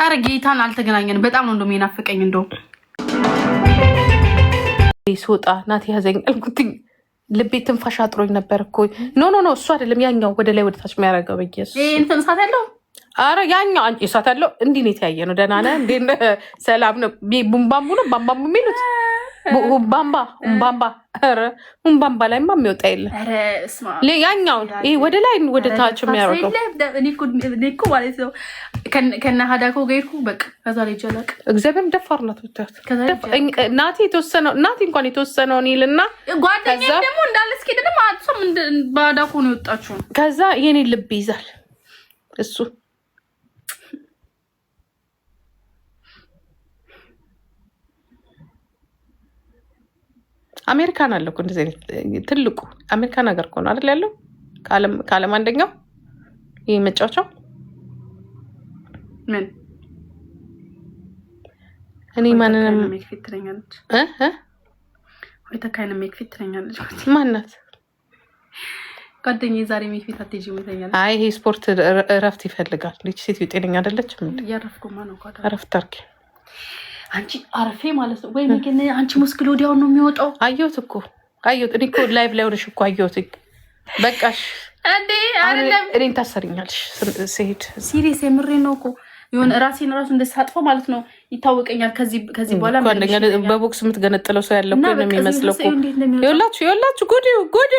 አረ ጌታን አልተገናኘንም። በጣም ነው እንደሚናፍቀኝ እንደው ሲወጣ ናት ያዘኝ አልኩትኝ። ልቤ ትንፋሽ አጥሮኝ ነበር እኮ። ኖ እሱ አይደለም ያኛው ወደ ላይ ወደ ታች የሚያደርገው በየሱ እንትን እሳት ያለው አረ ያኛው አንቺ እሳት ያለው እንዲህ ነው የተያየ ነው። ደህና ነህ እንዴ? ሰላም ነው። ቡምባምቡ ነው ባምባምቡ የሚሉት ኡምባምባ ኧረ ኡምባምባ ላይማ የሚወጣ የለም። ያኛውን ይሄ ወደ ላይ ወደ ታች የሚያደርገው እኔ እኮ ማለት ነው ከነ ሀዳኮ ጋርኩ በቃ ከዛ ላይ ጀላቅ እግዚአብሔር ደፋር ናት ብታት ናቲ የተወሰነው ናቲ እንኳን የተወሰነውን ይልና ጓደኛዬ ደግሞ እንዳለ እስኪ ደግሞ አጥሶም ባዳኮ ነው የወጣችው። ከዛ የኔ ልብ ይዛል እሱ አሜሪካን አለ እኮ እንደዚህ ትልቁ አሜሪካን ሀገር እኮ ነው አይደል ያለው ከዓለም አንደኛው ይሄ መጫወቻው ምን እኔ ማንንም ሜክፊት ትለኛለች ወይ ተካይነ ሜክፊት ትለኛለች ማናት ጓደኛዬ ዛሬ ሜክፊት አትሄጂም ትለኛለች። አይ ይሄ ስፖርት እረፍት ይፈልጋል። ልጅ ሴት ጤነኛ አይደለችም እንዴ? ያረፍኩማ ነው ጓዳ እረፍት አርኪ አንቺ አርፌ ማለት ነው ወይ ግን አንቺ ሙስክል ወዲያው ነው የሚወጣው። አየሁት እኮ አየሁት። እኔ እኮ ላይቭ ላይ ሆነሽ እኮ አየሁት። በቃሽ እንዴ አይደለም እኔን ታሰርኛለሽ ስሄድ ሲሪየስ የምሬ ነው እኮ የሆነ ራሴን ራሱ እንደሳጥፎ ማለት ነው ይታወቀኛል። ከዚህ በኋላ ጓደኛ በቦክስ የምትገነጥለው ሰው ያለው እኮ ነው የሚመስለው እኮ ይኸውላችሁ ጉድ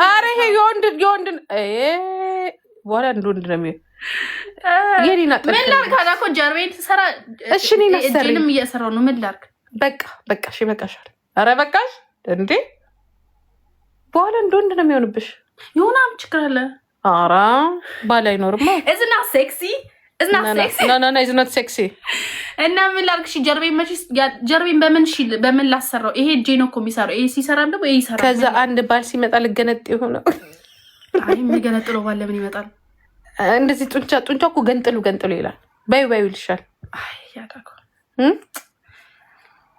ኧረ ይሄ የወንድ በኋላ ወንድ ነው የሚሆን ምን ላድርግ አላኮ ጀርቤን ትሰራ እሺ እኔ ነሰርም እየሰራው ነው። ምን ላድርግ በቃ እሺ በቃሻል። ኧረ በቃሽ እንዴ በኋላ ወንድ ነው የሚሆንብሽ። ይሁናም ችግር አለ። ኧረ ባል አይኖርማ እዝና ሴክሲ ኖ ሴክሲ እና ምን ላድርግ? እሺ ጀርቤን በምን ላሰራው? ይሄ እጄ ነው እኮ የሚሰራው። ይሄ ሲሰራ ደግሞ ይሄ ይሰራል። ከዛ አንድ ባል ሲመጣ ልገነጥ ይሆነው። አይ የሚገነጥለው ባል ለምን ይመጣል? እንደዚህ ጡንቻ እኮ ገንጥሉ ይላል። ባዩ ይልሻል። አይ ያዳኮ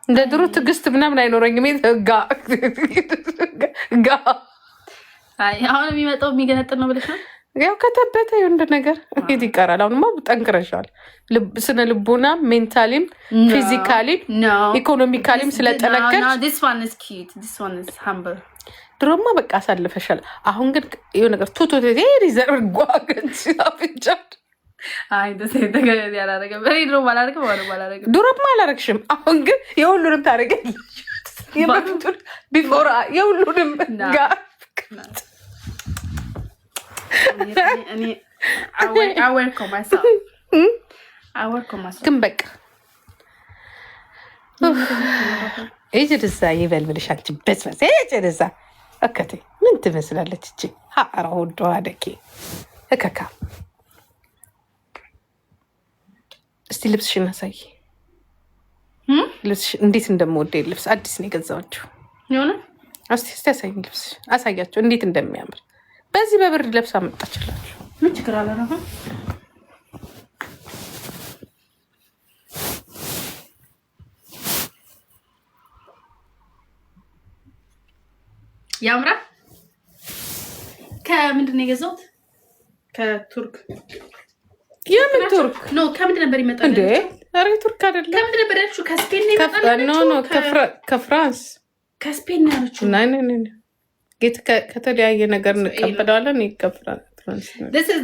እንደ ድሮ ትዕግስት ምናምን አይኖረኝም። ጋ አይ አሁን የሚመጣው የሚገነጥል ነው ብለሽ ነው? ያው ከተበተ የወንድ ነገር የት ይቀራል? አሁንማ ጠንክረሻል። ስነ ልቦና ሜንታሊም ፊዚካሊም ኢኮኖሚካሊም ስለጠነከርሽ ድሮማ በቃ አሳልፈሻል። አሁን ግን የሆነ ነገር ቶቶ ሪዘርቭ ጓገንች አፍንጫል። አይ ድሮማ አላረግሽም። አሁን ግን የሁሉንም ታደርጊያለሽ። የበፊቱን ቢፎራ የሁሉንም ጋር ግን በቃ እዛ ይበልብልሽ አንቺ በስመስ እዛ እከቴ ምን ትመስላለች እቺ ሀራ ወዶ አደኬ እከካ። እስቲ ልብስሽን አሳይ። ልብስሽ እንዴት እንደምወደ ልብስ አዲስ ነው የገዛኋቸው። የሆነ እስቲ አሳይኝ። ልብስ አሳያቸው እንዴት እንደሚያምር። በዚህ በብር ለብሳ መጣችላችሁ። ምን ችግር አለ ነው? ያምራል። ከምንድን ነው የገዛሁት? ከቱርክ። የምን ቱርክ ነው? ከምንድን ነበር ይመጣል እንዴ? ኧረ ቱርክ አይደለም። ከምንድን ነበር ያልሽው? ከስፔን ነው ይመጣል። ኖ ከፍራንስ ከስፔን ነው ያልሽው? ናይ ከተለያየ ነገር እንቀበላለን። ይቀበላል። this is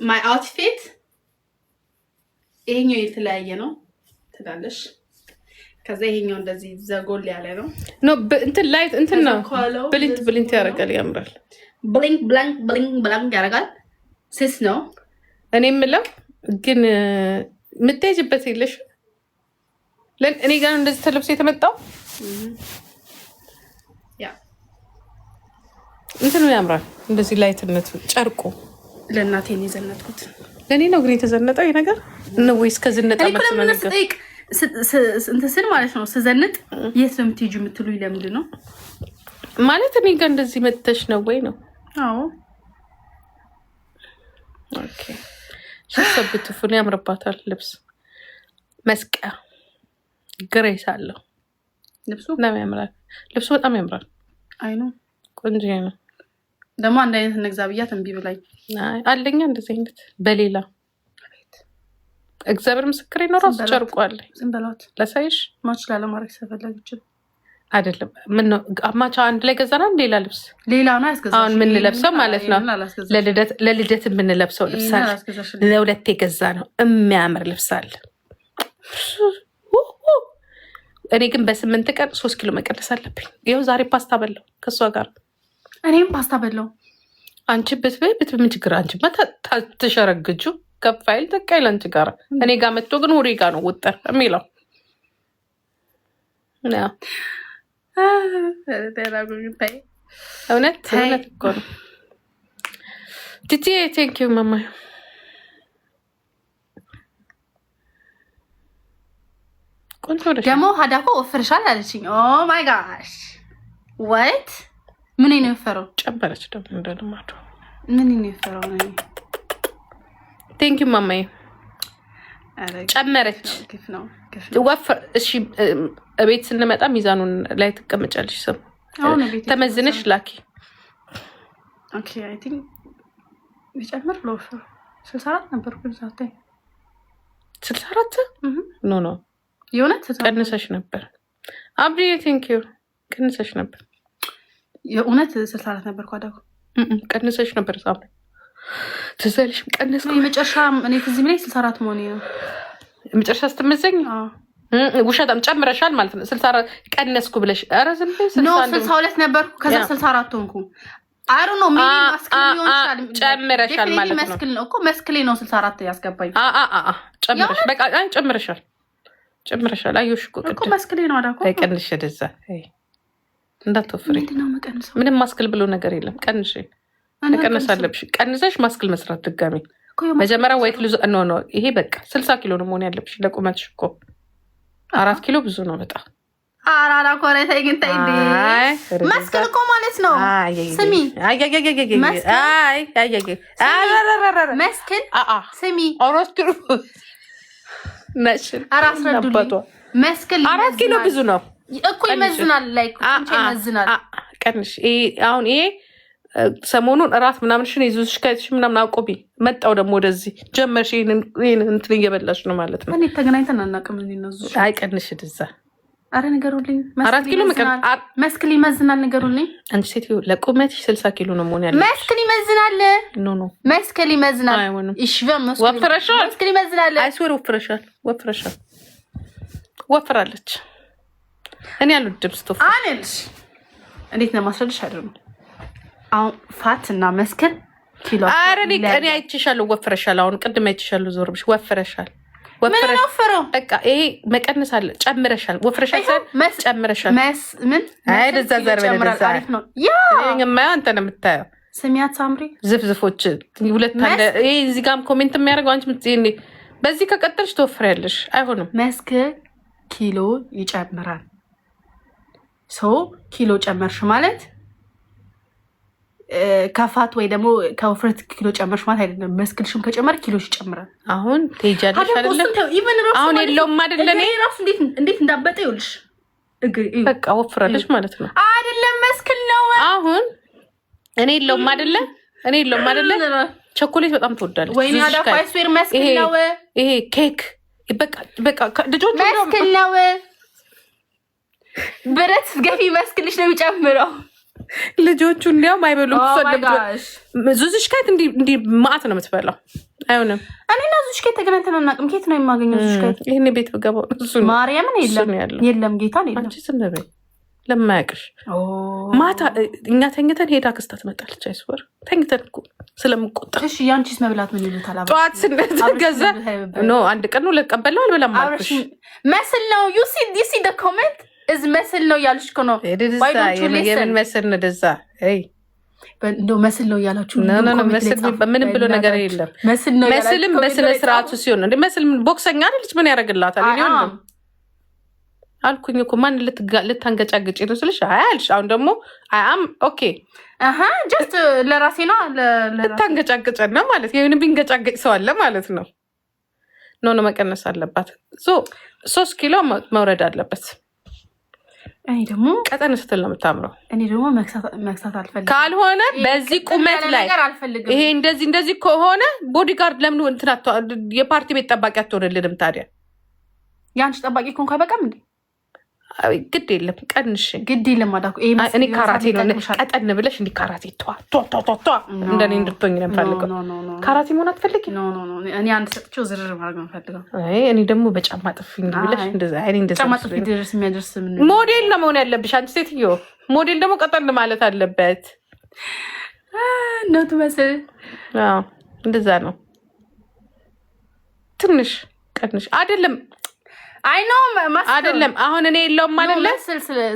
my outfit። ይሄኛው የተለያየ ነው ትላለሽ። ከዛ ይሄኛው እንደዚህ ዘጎል ያለ ነው። ኖ እንትን ላይት እንትን ነው ብሊንት ያደርጋል። ያምራል። ብሊንክ ያደርጋል። ስስ ነው። እኔ የምለው ግን የምትሄጂበት የለሽ። እኔ ጋር እንደዚህ ተለብሶ የተመጣው እንትኑ ያምራል። እንደዚህ ላይትነቱ ጨርቁ ለእናቴ ነው የዘነጥኩት። ለእኔ ነው ግን የተዘነጠው ይሄ ነገር ነው ወይስ ከዝነጣ እንትን ስል ማለት ነው። ስዘንጥ የት ነው የምትሄጂው የምትሉኝ ለምንድን ነው ማለት እኔ ጋር እንደዚህ መተሽ ነው ወይ ነው? አዎ ኦኬ። ሽሰብቱ ፉል ያምርባታል። ልብስ መስቀያ ግሬስ አለው ልብሱ። ለምን ያምራል? ልብሱ በጣም ያምራል። አይ ነው ቆንጆ ነው። ደግሞ አንድ አይነት እንግዛ ብያት እምቢ ብላኝ። አለኛ እንደዚህ አይነት በሌላ እግዚአብሔር ምስክሬ ነው። ራሱ ጨርቋል። ዝም በሏት። ለሳይሽ ማች ላለማድረግ ስለፈለገች አይደለም። ምን ነው አማቻ አንድ ላይ ገዛና ሌላ ልብስ ሌላ ነው ያስገዛሽ። አሁን የምንለብሰው ማለት ነው ለልደት የምንለብሰው ልብስ አለ። ለሁለት የገዛ ነው የሚያምር ልብስ አለ። እኔ ግን በ8 ቀን 3 ኪሎ መቀነስ አለብኝ። ይኸው ዛሬ ፓስታ በላው ከእሷ ጋር። እኔም ፓስታ በላው። አንቺ ምን ችግር? አንቺ ተሸረግጁ ከፋይል ተቃይል አንቺ ጋር እኔ ጋር መጥቶ ግን ወሬ ጋር ነው ውጥር የሚለው እውነት እኮ ነው። ቲቲ ቴንክ ዩ ማማ። ደግሞ ሀዳኮ ወፍርሻል አለችኝ። ኦ ማይ ጋሽ ወት ምን ነው የወፈረው? ጨመረች ደግሞ እንደልማዱ። ምን ነው የወፈረው? ቴንክ ዩ ማማዬ። ጨመረች ወፍር። እሺ ቤት ስንመጣ ሚዛኑን ላይ ትቀመጫለሽ። ስም ተመዝነሽ ላኪ። ኦኬ አይ ቲንክ ቢጨምር ለወፍር 64 ነበር ግን ዛቴ 64 ኖ የእውነት ቀንሰሽ ነበር። አብዲ ቴንክ ዩ ቀንሰሽ ነበር። የእውነት 64 ነበር ኳዳኩ ቀንሰሽ ነበር። ሳብ ትዘልሽ ቀንስኩ። የመጨረሻ እኔ ትዝ የሚለኝ 64 መሆኔ ነው። የመጨረሻ ስትመዘኝ ውሸታም ጨምረሻል ማለት ነው። 64 ቀነስኩ ብለሽ ኧረ ዝም በይ። 62 ነበርኩ ከዛ 64 ሆንኩ። አሩ ነው ሜቢ ማስክል ይሆንሻል። ጨምረሻል ማለት ነው። መስክል ነው እኮ መስክሌ ነው 64 ያስገባኝ። ጨምረሽ በቃ ጨምረሻል። አዩሽ እኮ መስክሌ ነው አዳኮ። ቀንሽ ደዛ እንዳትወፍሪ። ምንም ማስክል ብሎ ነገር የለም። ቀንሽ መቀነስ አለብሽ። ቀንሰሽ ማስክል መስራት ድጋሚ መጀመሪያ ወይት ልዙ ነው። ይሄ በቃ 60 ኪሎ ነው መሆን ያለብሽ ለቁመትሽ እኮ 4 ኪሎ ብዙ ነው በጣም። አራራ ኮረታይ ግን ታይ መስክል እኮ ማለት ነው። ስሚ መስክል ስሚ አራስኪሎ ነሽን አራስረዱልኝ። መስክል 4 ኪሎ ብዙ ነው እኮ ይመዝናል። ላይክ ይመዝናል። ቀንሽ አሁን ይሄ ሰሞኑን እራት ምናምንሽን ይዙሽ ከሽ ምናምን አቆቢ መጣው ደግሞ ወደዚህ ጀመርሽ። ይሄን እንትን እየበላሽ ነው ማለት ነው። እኔ ተገናኝተን አናውቅም። እንነዙ አይቀንሽ ደዛ አረ ንገሩልኝ። 4 ኪሎ መስክል ይመዝናል። ንገሩልኝ። አንቺ ሴትዮ ለቁመትሽ 60 ኪሎ ነው መሆን ያለሽ። መስክል ይመዝናል። ኖ መስክል ይመዝናል። ወፍረሻል። መስክል ይመዝናል። አይስወር ወፍራለች። እኔ አልወድም ስቶፍ አንልሽ። እንዴት ነው ማስረድሽ? አይደለም አሁን ፋት እና መስክል ኪሎ አረ እኔ አይቼሻለሁ። ወፍረሻል። አሁን ቅድም አይቼሻለሁ። ዞርብሽ ወፍረሻል። ምን ነው በቃ ይሄ መቀነስ አለ። ጨምረሻል። ወፍረሻል። ጨምረሻል። ምን አይ ደዛ ዘርበ ደዛ አሪፍ ነው። ያ የማየው አንተ ነው የምታየው። ስሚያት ሳምሪ ዝፍዝፎች ሁለት አለ። ይሄ እዚህ ጋርም ኮሜንት የሚያደርገው አንቺ ምትይኝ በዚህ ከቀጠልሽ ትወፍሪያለሽ። አይሆንም። መስክል ኪሎ ይጨምራል። ኪሎ ጨመርሽ ማለት ከፋት ወይ ደግሞ ከውፍረት ኪሎ ጨመርሽ ማለት አይደለም። መስክልሽም ከጨመር ኪሎሽ ይጨምራል። አሁን ትሄጃለሽ አይደለም? አሁን የለውም አይደለ? እኔ ራሱ እንዴት እንዳበጠ ይኸውልሽ። በቃ ወፍራለሽ ማለት ነው አይደለም? መስክል ነው። አሁን እኔ የለውም አይደለ? ቸኮሌት በጣም ትወዳለች ወይ ናዳ ፋይስዌር መስክል ነው። ይሄ ኬክ በቃ ልጆች መስክል ነው። ብረት ገፊ መስክልሽ ነው የሚጨምረው። ልጆቹ እንዲያውም አይበሉም። ዙዝሽ ከት እንዲህ ማዕት ነው የምትበላው። አይሆንም። እኔና ዙዝሽ ከት ተገናኝተን አናውቅም። ኬት ነው የማገኘው? ዙዝሽ ከት ይህን ቤት ብገባው ማርያምን የለም ጌታ ነው። አንቺ ዝም በይ ለማያውቅሽ። ማታ እኛ ተኝተን ሄዳ ክስታ ትመጣለች። አይስወር ተኝተን እኮ ስለምቆጣ። እሺ ያንቺስ መብላት ምን ይሉታል? ጠዋት ስንገዛ አንድ ቀን ነው ለቀበለው አልበላም አልኩሽ። መስል ነው ዩ ሲ ደ ኮሜንት እዚ መስል ነው ያልሽ እኮ ነው። የምን መስል ነው ደዛ? እንደው መስል ነው ያላችሁ ምንም ብሎ ነገር የለም። መስልም በስነ ስርዓቱ ሲሆን እንደ መስል ቦክሰኛ አይደለች። ምን ያደርግላታል? ይሁን አልኩኝ እኮ ማን ልታንገጫገጭ ነው ስልሽ አይ አልሽ። አሁን ደግሞ አም ኦኬ ጀስት ለራሴ ነው ልታንገጫገጭ ነው ማለት ይሄን ቢንገጫገጭ ሰው አለ ማለት ነው። ኖ መቀነስ አለባት። 3 ኪሎ መውረድ አለበት። እኔ ደግሞ ቀጠን ስትል ነው የምታምረው። እኔ ደግሞ መክሳት አልፈልግም። ካልሆነ በዚህ ቁመት ላይ ይሄ እንደዚህ ከሆነ ቦዲጋርድ ለምን እንትን የፓርቲ ቤት ጠባቂ አትሆንልንም ታዲያ? የአንቺ ጠባቂ እኮ እንኳን በቃም እንዴ ግድ የለም ቀንሽ ግድ የለም አዳኩ እኔ ካራቴ ነው ቀጠን ብለሽ እንዲ ካራቴ ቷ እንደኔ እንድትሆኝ ነው የምፈልገው። ካራቴ መሆን አትፈልጊ? እኔ አንድ ሰጥቼው ዝርር ማድረግ ነው የምፈልገው። እኔ ደግሞ በጫማ ጥፊ እንዲ ብለሽ እንደዛ ጫማ ጥፊ ድረስ የሚያደርስ ሞዴል ነው መሆን ያለብሽ አንቺ ሴትዮ። ሞዴል ደግሞ ቀጠን ማለት አለበት ነው ትመስል። እንደዛ ነው። ትንሽ ቀንሽ አይደለም አይ ነው አይደለም። አሁን እኔ የለውም አይደለ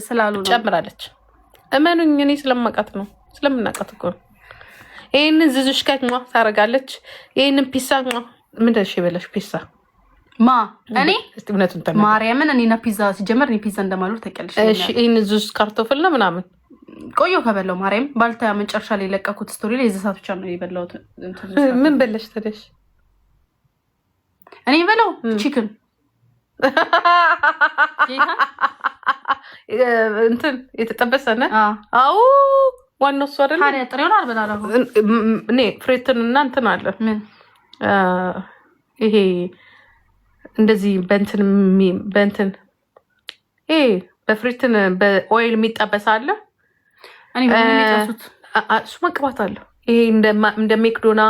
ስላሉ ነው ጨምራለች። እመኑኝ እኔ ስለማውቃት ነው ስለምናውቃት እኮ ነው። ይሄንን ዝዙሽ ከኛ ታረጋለች። ይሄንን ፒሳ ምን ደሽ ይበላሽ ፒሳ ማ እኔ እውነቱን ተናገር ማርያምን እኔና ፒዛ ሲጀመር እኔ ፒዛ እንደማሉ ተቀልሽ። እሺ ይሄንን ዝዙሽ ካርቶፍል ነው ምናምን ቆዮ ከበላው ማርያም ባልታ መጨረሻ ላይ ለቀኩት ስቶሪ ላይ የዘሳት ብቻ ነው የበላሁት። ምን በለሽ ተደሽ? እኔ በላው ቺክን እንትን የተጠበሰነ አው ዋናው እሱ አይደል? ታዲያ ጥሬውን አልበላላሁ እኔ ፍሬትን እና እንትን አለ ምን ይሄ እንደዚህ በእንትን ይሄ በፍሬትን በኦይል የሚጠበስ አለ። እኔ ምን የሚጠብሱት እሱ መቅባት አለው። ይሄ እንደ ሜክዶና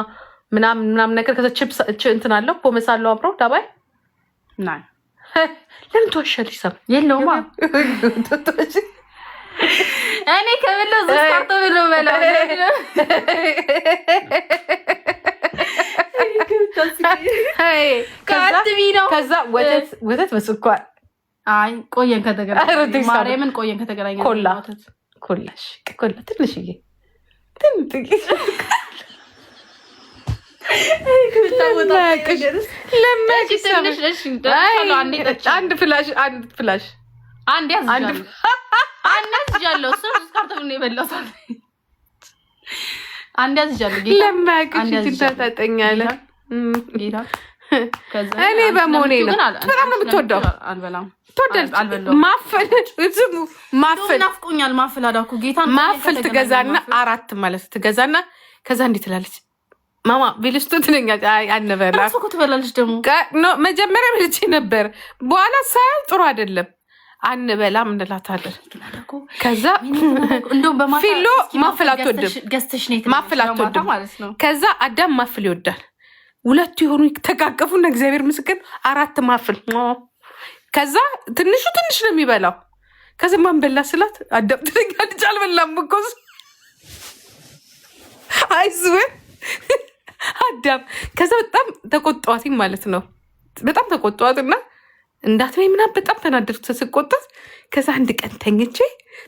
ምናምን ነገር ከዛ ቺፕስ እንትን አለው ፖመስ አለው አብሮ ዳባይ ናይ ለምን ተወሻለሽ? ሰም የለውማ እኔ ከበለው ዝስታርቶ ብሎ በላው ከዛ ወተት በስኳር አይ ቆየን ከተገናኘን ማርያምን ቆየን ከተገናኘን ኮላ ትንሽዬ አንድ ፍላሽ እኔ በመሆኔ ነው። በጣም ነው የምትወደው። ማፍል ትገዛና 4 ማለት ትገዛና ከዛ እንዴት ትላለች ማማ ቢልስቱ ትለኛለች። አይ አንበላ እኮ ትበላለች ደግሞ መጀመሪያ በልቼ ነበር። በኋላ ሳይል ጥሩ አይደለም አንበላም እንላታለን። ከዛ ፊሎ ማፍል አትወድም ማለት ነው። ከዛ አዳም ማፍል ይወዳል። ሁለቱ የሆኑ ተቃቀፉና እግዚአብሔር ምስክር 4 ማፍል። ከዛ ትንሹ ትንሽ ነው የሚበላው። ከዛ ማን በላ ስላት አዳም ትለኛለች። አልበላም እኮ አይዝወ አዳም። ከዛ በጣም ተቆጣዋት ማለት ነው። በጣም ተቆጣዋትና እንዳትበይ ምናምን በጣም ተናደድኩ ስቆጣት። ከዛ አንድ ቀን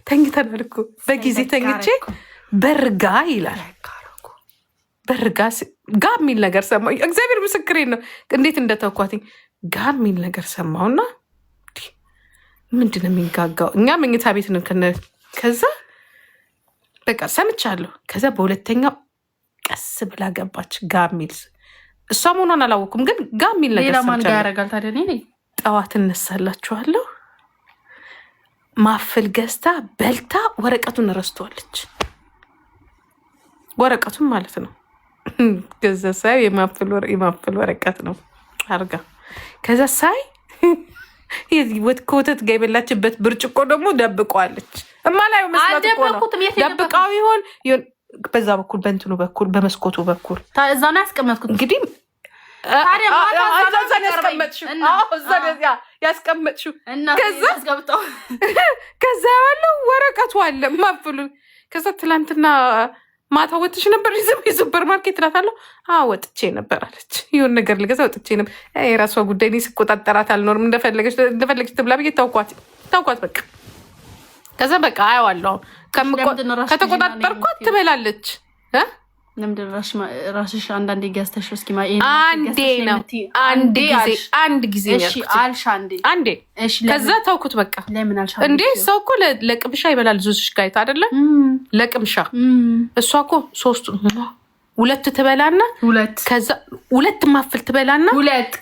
ተኝተናል እኮ በጊዜ ተኝቼ በርጋ ይላል። በርጋ ጋ የሚል ነገር ሰማሁ። እግዚአብሔር ምስክሬን ነው እንዴት እንደተኳትኝ ጋ የሚል ነገር ሰማሁና ምንድነው የሚጋጋው? እኛ መኝታ ቤት ነው። ከዛ በቃ ሰምቻለሁ። ከዛ በሁለተኛው ቀስ ብላ ገባች። ጋ የሚል እሷ መሆኗን አላወኩም፣ ግን ጋ የሚል ነገር ሰምቻለሁ። ጠዋት እነሳላችኋለሁ። ማፍል ገዝታ በልታ ወረቀቱን ረስቷለች። ወረቀቱን ማለት ነው ገዛ ሳይ የማፍል ወረቀት ነው አርጋ። ከዛ ሳይ ከወተት ጋር የበላችበት ብርጭቆ ደግሞ ደብቋለች። እማላዩ መስላት እኮ ነው። ደብቃው ይሆን በዛ በኩል በእንትኑ በኩል በመስኮቱ በኩል እዛ ነው ያስቀመጥኩት። እንግዲህ ያስቀመጥሽው ከዛ ያለው ወረቀቱ አለ ማፍሉ። ከዛ ትላንትና ማታ ወጥሽ ነበር የሱፐር ማርኬት እላታለሁ። ወጥቼ ነበር አለች። ይሁን ነገር ልገዛ ወጥቼ ነበር። የራሷ ጉዳይ፣ እኔ ስቆጣጠራት አልኖርም። እንደፈለገች ትብላ ብዬ ታውኳት በቃ። ከዛ በቃ አየዋለሁ። ከተቆጣጠርኳት ትበላለች። ለምንድን ራስሽ አንዳንዴ ገዝተሽ እስኪ አንድ ጊዜ አንዴ ከዛ ታውኩት በቃ። እንዴ ሰው እኮ ለቅምሻ ይበላል። ዙስሽ ጋይት አይደለ ለቅምሻ። እሷ እኮ 2 ትበላና ከዛ 2 ማፍል ትበላና 2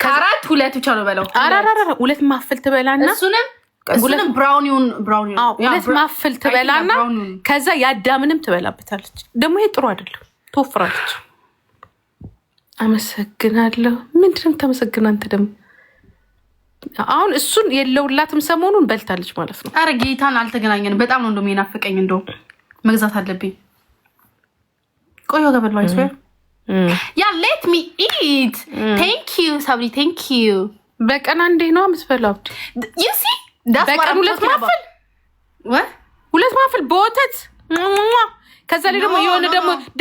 ብቻ ነው በለው። 2 ማፍል ትበላና እሱንም እሱንም ብራውኒውን ሁለት ማፍል ትበላና ከዛ ያዳምንም ትበላበታለች። ደግሞ ይሄ ጥሩ አይደለም፣ ትወፍራለች። አመሰግናለሁ። ምንድነው ተመሰግና? አንተ ደግሞ አሁን እሱን የለውላትም ሰሞኑን በልታለች ማለት ነው። አረ ጌታን አልተገናኘንም። በጣም ነው እንደው የሚናፍቀኝ። እንደው መግዛት አለብኝ። ቆዮ ገበል ላይ ስዌር ያ ሌት ሚ ኢት ቴንክ ዩ ሳብሪ ቴንክ ዩ። በቀን አንዴ ነው የምትበላው። ዩ ሲ በቀን ሁለት ማፍል በወተት ከዛ ላይ ደግሞ የሆነ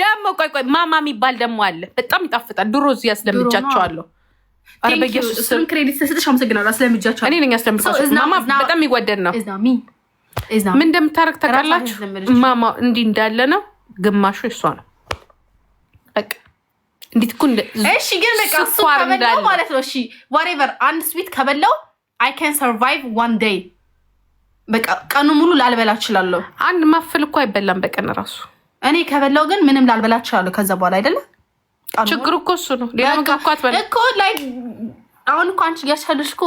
ደግሞ ቆይ ማማ የሚባል ደግሞ አለ። በጣም ይጣፍጣል። ድሮ እዚህ ያስለምጃቸዋለሁ። አረ በኢየሱስ ስም ክሬዲት ተሰጥሽ አመሰግናለሁ። አስለምጃቸው እኔ ነኝ ያስለምጃቸው። ማማ በጣም ይወደድ ነው። ምን እንደምታረግ ታውቃላችሁ? ማማ እንዲህ እንዳለ ነው፣ ግማሹ እሷ ነው። በቃ እንዴት እኮ እሺ። ግን በቃ እሱ ከበላው ማለት ነው። እሺ whatever አንድ ስዊት ከበላው I can survive one day። በቃ ቀኑ ሙሉ ላልበላ እችላለሁ። አንድ ማፍል እኮ አይበላም በቀን ራሱ። እኔ ከበላው ግን ምንም ላልበላ እችላለሁ ከዛ በኋላ አይደለም። ችግሩ እኮ እሱ ነው። ሌላ ምግብ እኮ አትበላ እኮ ላይ አሁን እኮ አንቺ ያሻለሽ እኮ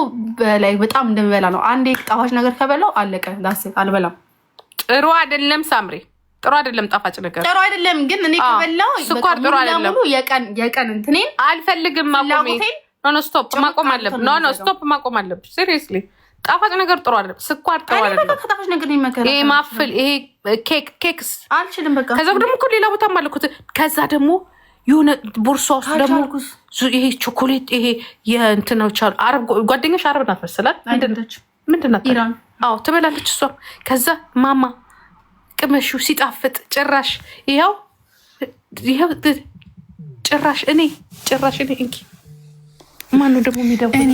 ላይ በጣም እንደምበላ ነው። አንዴ ጣፋጭ ነገር ከበላው አለቀ። ዳስ አልበላም። ጥሩ አይደለም ሳምሪ፣ ጥሩ አይደለም። ጣፋጭ ነገር ጥሩ አይደለም። ግን እኔ ከበላው ስኳር ጥሩ አይደለም። የቀን እንትኔን አልፈልግም። ኖ ስቶፕ ማቆም አለብን። ኖ ስቶፕ ማቆም አለብን። ሲሪየስሊ ጣፋጭ ነገር ጥሩ አይደለም። ስኳር ጥሩ አይደለም። በቃ ከጣፋጭ ነገር ነው የሚመከረው። ይሄ ማፍል፣ ይሄ ኬክስ አልችልም። በቃ ከዛ ደግሞ እኮ ሌላ ቦታ ማለኩት። ከዛ ደግሞ የሆነ ቦርሳ ውስጥ ደግሞ ይሄ ቾኮሌት፣ ይሄ የእንትኖች አሉ። አረብ ጓደኛሽ አረብ ናት መሰላት። ምንድን ናት? ኢራን። አዎ ትበላለች እሷ። ከዛ ማማ ቅመሹ ሲጣፍጥ ጭራሽ ይኸው ጭራሽ እኔ እንኪ ማነው ደግሞ የሚደውለው? እኔ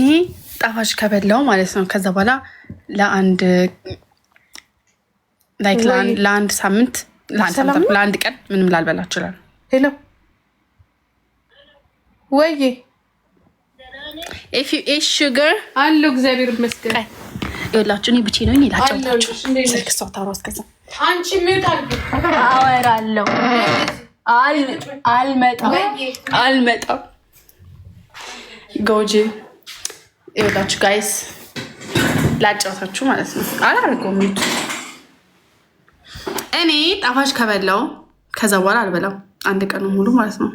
ጣፋጭ ከበላው ማለት ነው። ከዛ በኋላ ለአንድ ሳምንት ለአንድ ቀን ምንም ላልበላ ይችላል። ሄሎ ወይ if you eat sugar አለው። እግዚአብሔር ይመስገን። ይኸውላችሁ እኔ ብቻዬን ነኝ ላጫውታችሁ። ስልክ ሰው ታውራ እስከዛ አንቺ ምን አወራለሁ። አልመጣም ጎጂ። ይኸውላችሁ ጋይስ ላጫውታችሁ ማለት ነው። አላደርገውም። እኔ ጣፋጭ ከበላው ከዛ በኋላ አልበላም አንድ ቀን ሙሉ ማለት ነው።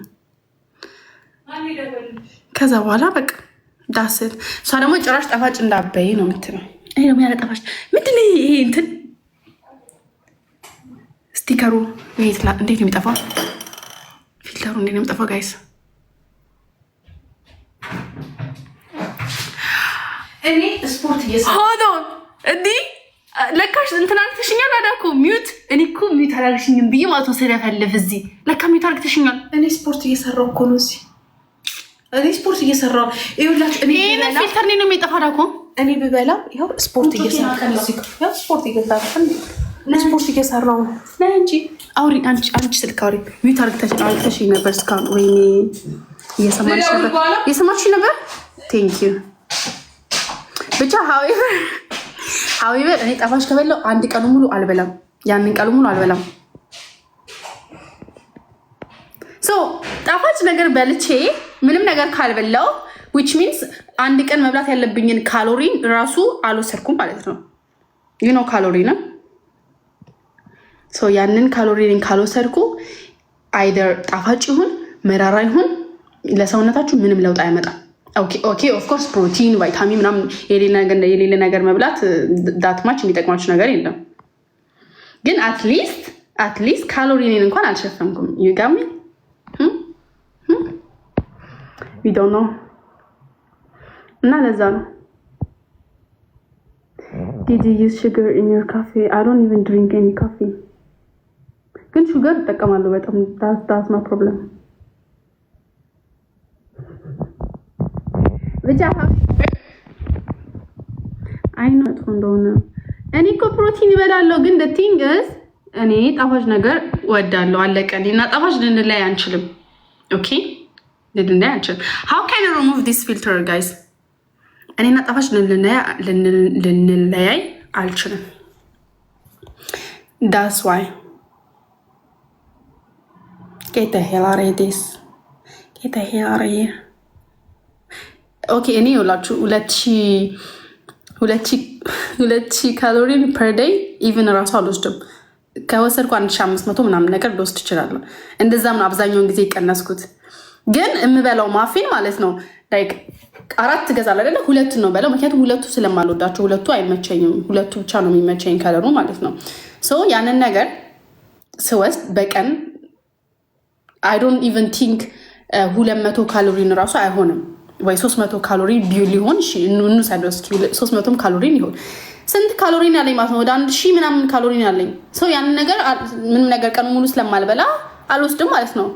ከዛ በኋላ በቃ ዳስል። እሷ ደግሞ ጭራሽ ጣፋጭ እንዳበይ ነው የምትለው። እኔ ደግሞ ያለ ጣፋጭ ምንድን ነው ይሄ እንትን ስቲከሩ እንዴት ነው የሚጠፋው? ፊልተሩ እንዴት ነው የሚጠፋው? ጋይስ እኔ ስፖርት እየሰራሁ እንዲህ ለካሽ እንትን አርግተሽኛል። አዳኮ ሚዩት እኔ እኮ ሚዩት አላልሽኝም ብዬ ማለት ነው ስለፈልፍ እዚህ ለካ ሚዩት አርግተሽኛል። እኔ ስፖርት እየሰራሁ እኮ ነው እዚህ እኔ ስፖርት እየሰራሁ ይኸውላችሁ። እኔ ፊልተር ነው የሚጠፋው። ዳኮ እኔ ብበላ ይኸው ስፖርት እየሰራሁ ስፖርት እየሰራሁ ነው እንጂ አውሪ። አንቺ ስልክ አውሪ። ሚዩት አርግተሽኝ ነበር እስካሁን። ወይኔ እየሰማችኝ ነበር። ቴንክ ዩ ብቻ ሀዊበር እኔ ጣፋጭ ከበላው አንድ ቀኑ ሙሉ አልበላም። ያንን ቀኑ ሙሉ አልበላም። ጣፋጭ ነገር በልቼ ምንም ነገር ካልበላው which means አንድ ቀን መብላት ያለብኝን ካሎሪን ራሱ አልወሰድኩም ማለት ነው። ካሎሪ ነው። ያንን ካሎሪን ካልወሰድኩ አይደር ጣፋጭ ይሁን መራራ ይሁን ለሰውነታችሁ ምንም ለውጥ አይመጣም። ኦኬ ኦፍ ኮርስ ፕሮቲን፣ ቫይታሚን ምናምን የሌለ ነገር መብላት ዳትማች የሚጠቅማችሁ ነገር የለም። ግን አትሊስት ካሎሪንን እንኳን አልሸፈንኩም። ይጋሚ ቪዲዮ ነው እና ለዛ ነው Did you use sugar in your coffee? I don't even drink any coffee. ግን ሹገር እጠቀማለሁ በጣም። that's my problem. ብቻ አይነት እንደሆነ እኔ እኮ ፕሮቲን ይበላለሁ። ግን the thing is እኔ ጣፋጭ ነገር ወዳለሁ። አለቀ። እና ጣፋጭ ልንለያይ አንችልም። ኦኬ ልንለያይ አንችልም። how can I remove this filter guys? እኔና ጣፋጭ ልንለያይ አልችልም። that's why get the hell out of this. get the hell out of here. ኦኬ እኔ ይኸውላችሁ 2000 ካሎሪን ፐር ዴይ ኢቭን ራሱ አልወስድም። ከወሰድኩ 1500 ምናምን ነገር ልወስድ እችላለሁ። እንደዛም ነው አብዛኛውን ጊዜ የቀነስኩት። ግን የምበላው ማፊን ማለት ነው ላይክ 4 እገዛለሁ አይደለ? 2 ነው በለው። ምክንያቱም 2 ስለማልወዳቸው 2 አይመቸኝም። 2 ብቻ ነው የሚመቸኝ ከለሩ ማለት ነው። ሶ ያንን ነገር ስወስድ በቀን አይ ዶንት ኢቨን ቲንክ 200 ካሎሪን ራሱ አይሆንም ወይ 300 ካሎሪ ሊሆን እንውሰደው እስኪ 300 ካሎሪን ይሆን ስንት ካሎሪን ያለኝ ማለት ነው? ወደ 1000 ምናምን ካሎሪን ያለኝ ሰው ያንን ነገር ምንም ነገር ቀን ሙሉ ስለማልበላ አልወስድም ማለት ነው።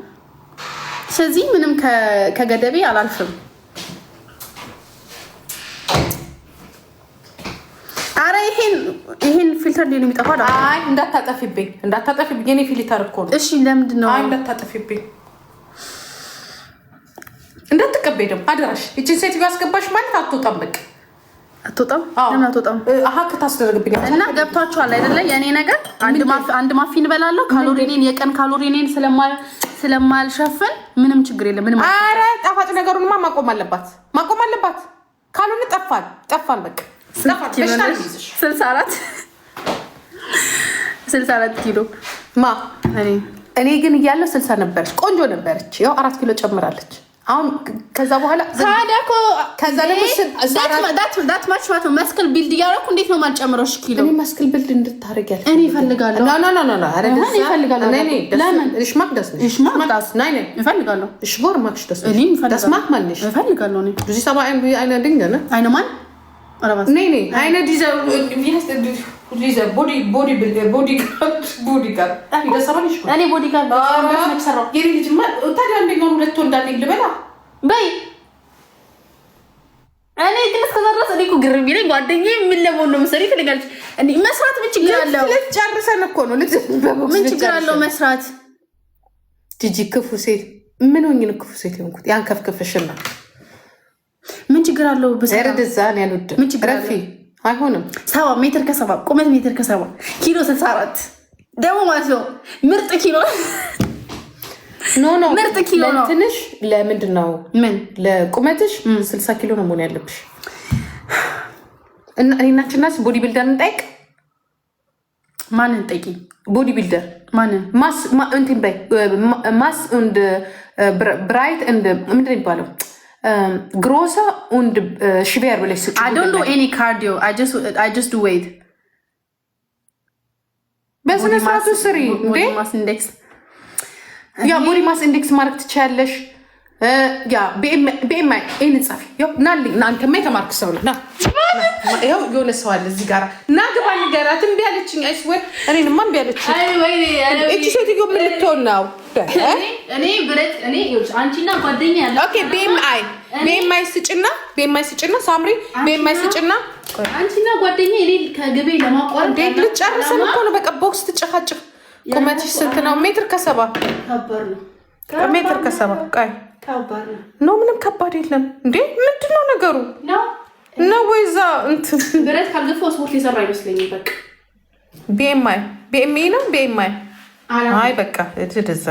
ስለዚህ ምንም ከገደቤ አላልፍም። አረ ይሄን ፊልተር እንዴት ነው የሚጠፋው? አይ እንዳታጠፊብኝ የኔ ፊልተር እኮ ነው። እሺ ለምንድን ነው? አይ እንዳታጠፊብኝ እንዳትቀበይ ደግሞ አደራሽ። እቺ ሴትዮ ያስገባሽ ማለት አትወጣም። በቃ አትወጣም። ለምን አትወጣም? ሀክ ታስደርግብኛል። እና ገብቷችኋል አይደለ? የኔ ነገር አንድ ማፊን እበላለሁ። ካሎሪኔን የቀን ካሎሪኔን ስለማልሸፍን ምንም ችግር የለም። ምንም አረ ጣፋጭ ነገሩንማ ማቆም አለባት። ካልሆነ ጠፋል በቃ 64 ኪሎ እኔ ግን እያለሁ 60 ነበረች። ቆንጆ ነበረች። ያው 4 ኪሎ ጨምራለች። አሁን ከዛ በኋላ ታዲያኮ ከዛ ደግሞ ዳት ማች መስክል ቢልድ እያደረኩ እንዴት ነው ማልጨምረው? ኪሎ እኔ መስክል ቢልድ እንድታረጊያለሽ እኔ እፈልጋለሁ። ኖ እፈልጋለሁ። ለምን እሽማክ ደስ ነኝ እፈልጋለሁ። እሽቦር ማክሽ ደስ እኔ ደስማክ ማንሽ እፈልጋለሁ። እኔ ዱዚ ሰባ አይነ ድንገነ አይነ ማን አረባስ ነኝ አይነ ዲዛ ቦዲ ጋር ይደሰባልሽ እኔ ቦዲ ጋር ሰራው የኔ ልጅ ታዲያ አንደኛውን 2 እንዳለኝ ልበላ በይ። እኔ ግን እስከዛ ድረስ እኔ እኮ ግርም ቢለኝ ጓደኛዬ ምን ለመሆን ነው መሰለኝ ትልጋለች። እንዴ መስራት ምን ችግር አለው? ልትጨርሰን እኮ ነው። ምን ችግር አለው መስራት? ጂጂ ክፉ ሴት ምን ሆኜ ነው ክፉ ሴት የሆንኩት? ያን ከፍክፍሽና ምን ችግር አለው? በሰረደዛን ያሉት ምን ችግር አለው? አይሆንም። 7 ሜትር ከ7 ቁመት ሜትር ከ7 ኪሎ 64 ደግሞ ማለት ነው ምርጥ ኪሎ ኖ ምርጥ ኪሎ ነው። ትንሽ ለምንድን ነው ምን ለቁመትሽ 60 ኪሎ ነው መሆን ያለብሽ። እና እኔናችንናስ ቦዲ ቢልደር እንጠይቅ። ማንን ጠይቂ? ቦዲ ቢልደር ማንን? እንትን በይ ማስ und ብራይት und ምንድን ነው የሚባለው großer und schwer ብለሽ ስጪ። I don't do any cardio. I just do weight. በስነ ስርዓቱ ስሪ እንዴ። ቦዲ ማስ ኢንዴክስ ያ ቦዲ ማስ ኢንዴክስ ማርክ ትችያለሽ። ያ BMI እኔ ጻፊ ያው ናልኝ እናንተማ የተማርክ ሰው ነህ። ና ያው የሆነ ሰው አለ እዚህ ጋር ና ግባ ንገራት። እምቢ አለችኝ። አይስወር እኔንማ እምቢ አለችኝ። አይ ወይኔ እቺ ሴትዮ ምን ልትሆን ነው? እኔ ብረት እኔ አንቺና ጓደኛ ያለ ኦኬ BMI ስጭና ሳምሪ BMI ስጭና አንቺና ጓደኛ እኔ ከግቤ ለማቋረጥ ልጨርሰን እኮ ነው። በቃ ቦክስ ትጨፋጭፍ። ቁመትሽ ስንት ነው? ሜትር ከ7 ከባድ ነው። ሜትር ከ7 ቀይ ከባድ ነው። ኖ ምንም ከባድ የለም እንዴ። ምንድነው ነገሩ? ነው ወይዛ እንትን ብረት ካልገፋው ስፖርት የሰራ አይመስለኝም። በቃ BMI ነው BMI አይ በቃ እዚህ ደዛ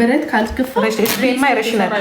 ብረት ካልገፋው BMI ረሽናል